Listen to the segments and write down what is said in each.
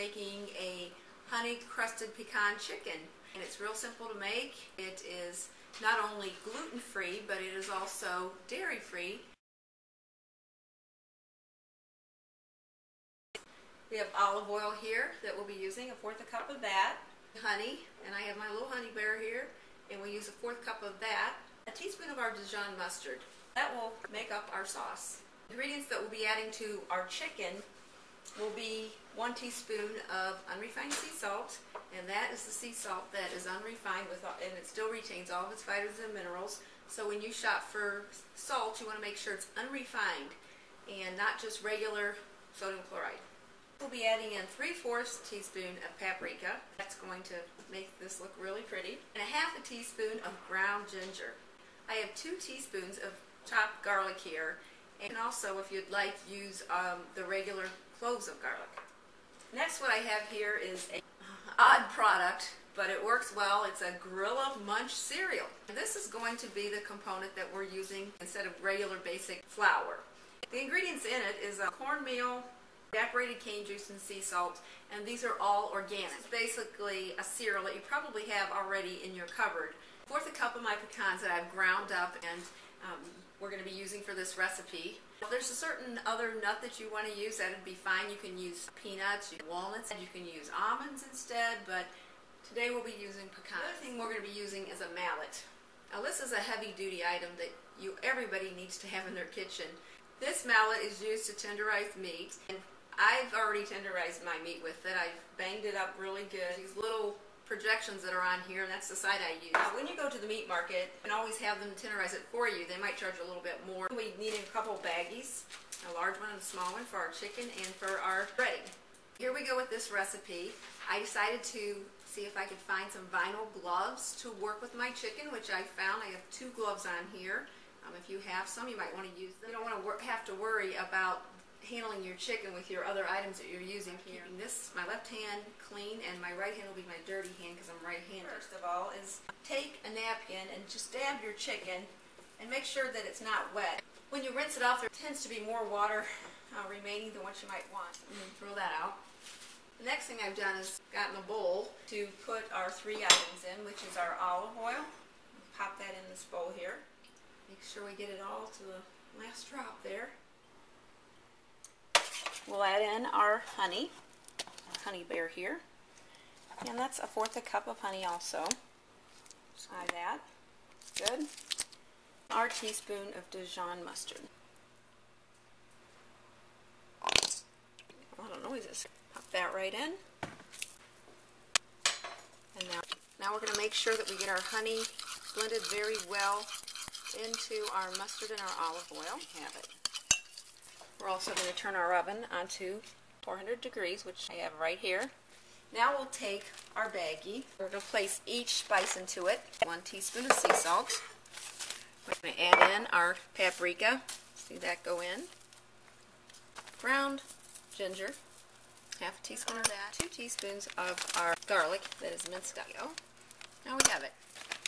making a honey crusted pecan chicken, and it's real simple to make. It is not only gluten-free, but it is also dairy-free. We have olive oil here that we'll be using, 1/4 cup of that. Honey, and I have my little honey bear here, and we use 1/4 cup of that. A teaspoon of our Dijon mustard. That will make up our sauce. Ingredients that we'll be adding to our chicken will be 1 teaspoon of unrefined sea salt, and that is the sea salt that is unrefined and it still retains all of its vitamins and minerals. So when you shop for salt, you want to make sure it's unrefined and not just regular sodium chloride. We'll be adding in 3/4 teaspoon of paprika. That's going to make this look really pretty. And 1/2 teaspoon of ground ginger. I have 2 teaspoons of chopped garlic here. And also, if you'd like, use the regular cloves of garlic. Next, what I have here is an odd product, but it works well. It's a Gorilla Munch cereal. This is going to be the component that we're using instead of regular basic flour. The ingredients in it is cornmeal, evaporated cane juice, and sea salt, and these are all organic. It's basically a cereal that you probably have already in your cupboard. 1/4 cup of my pecans that I've ground up and we're going to be using for this recipe. If there's a certain other nut that you want to use, that would be fine. You can use peanuts, walnuts, you can use almonds instead, but today we'll be using pecans. The other thing we're going to be using is a mallet. Now this is a heavy-duty item that everybody needs to have in their kitchen. This mallet is used to tenderize meat, and I've already tenderized my meat with it. I've banged it up really good. These little projections that are on here, and that's the side I use. When you go to the meat market, you can always have them tenderize it for you. They might charge a little bit more. We need a couple baggies, a large one and a small one for our chicken and for our breading. Here we go with this recipe. I decided to see if I could find some vinyl gloves to work with my chicken, which I found. I have 2 gloves on here. If you have some, you might want to use them. You don't want to have to worry about handling your chicken with your other items that you're using here. Keeping this, my left hand, clean, and my right hand will be my dirty hand because I'm right-handed. First of all is take a napkin and just dab your chicken and make sure that it's not wet. When you rinse it off, there tends to be more water remaining than what you might want. And then throw that out. The next thing I've done is gotten a bowl to put our 3 items in, which is our olive oil. Pop that in this bowl here. Make sure we get it all to the last drop there. We'll add in our honey bear here, and that's 1/4 cup of honey also. Try that. Good. Our teaspoon of Dijon mustard. A lot of noises. Pop that right in. And now we're going to make sure that we get our honey blended very well into our mustard and our olive oil. Have it. We're also going to turn our oven onto 400 degrees, which I have right here. Now we'll take our baggie. We're going to place each spice into it. 1 teaspoon of sea salt. We're going to add in our paprika. See that go in. Ground ginger. 1/2 teaspoon of that. 2 teaspoons of our garlic that is minced up. Now we have it.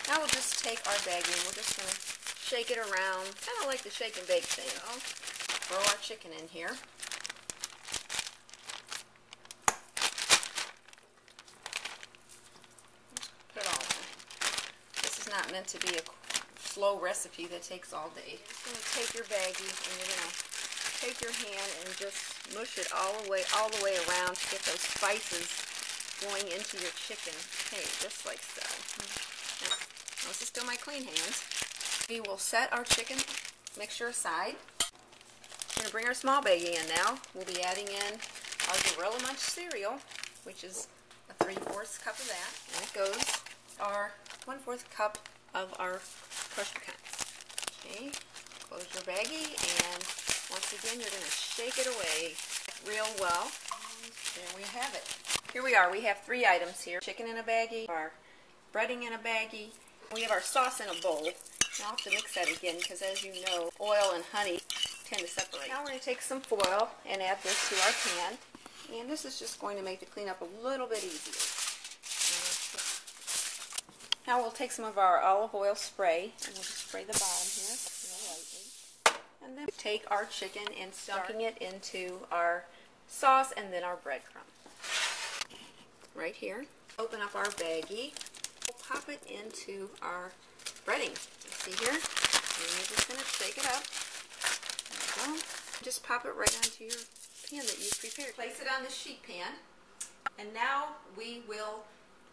Now we'll just take our baggie and we're just going to shake it around, kind of like the shake and bake thing. Throw our chicken in here. Put it all in. This is not meant to be a slow recipe that takes all day. You're just going to take your baggie and you're going to take your hand and just mush it all the way around to get those spices going into your chicken. Okay, just like so. Now, this is still my clean hands. We will set our chicken mixture aside. We're going to bring our small baggie in now. We'll be adding in our Gorilla Munch cereal, which is a 3/4 cup of that. And it goes our 1/4 cup of our crushed pecans. Okay, close your baggie, and once again you're going to shake it away real well. And there we have it. Here we are. We have 3 items here. Chicken in a baggie, our breading in a baggie. We have our sauce in a bowl. Now I'll have to mix that again because, as you know, oil and honey tend to separate. Now we're going to take some foil and add this to our pan, and this is just going to make the cleanup a little bit easier. Now we'll take some of our olive oil spray and we'll just spray the bottom here real lightly, and then take our chicken and dunking it into our sauce and then our breadcrumb. right here. Open up our baggie. We'll pop it into our breading. See here? And you're just going to shake it up. There you go. Just pop it right onto your pan that you've prepared. Place it on the sheet pan. And now we will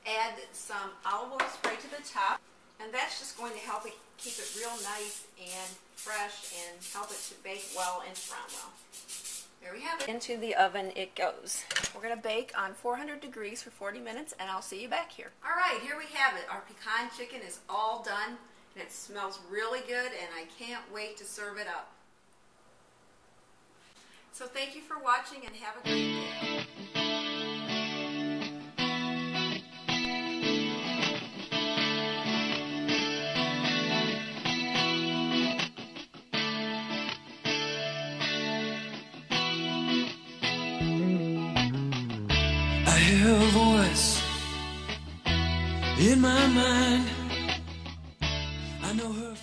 add some olive oil spray to the top. And that's just going to help it keep it real nice and fresh and help it to bake well and brown well. There we have it. Into the oven it goes. We're going to bake on 400 degrees for 40 minutes, and I'll see you back here. All right, here we have it. Our pecan chicken is all done, and it smells really good, and I can't wait to serve it up. So thank you for watching, and have a great day. I hear a voice in my mind. I know her.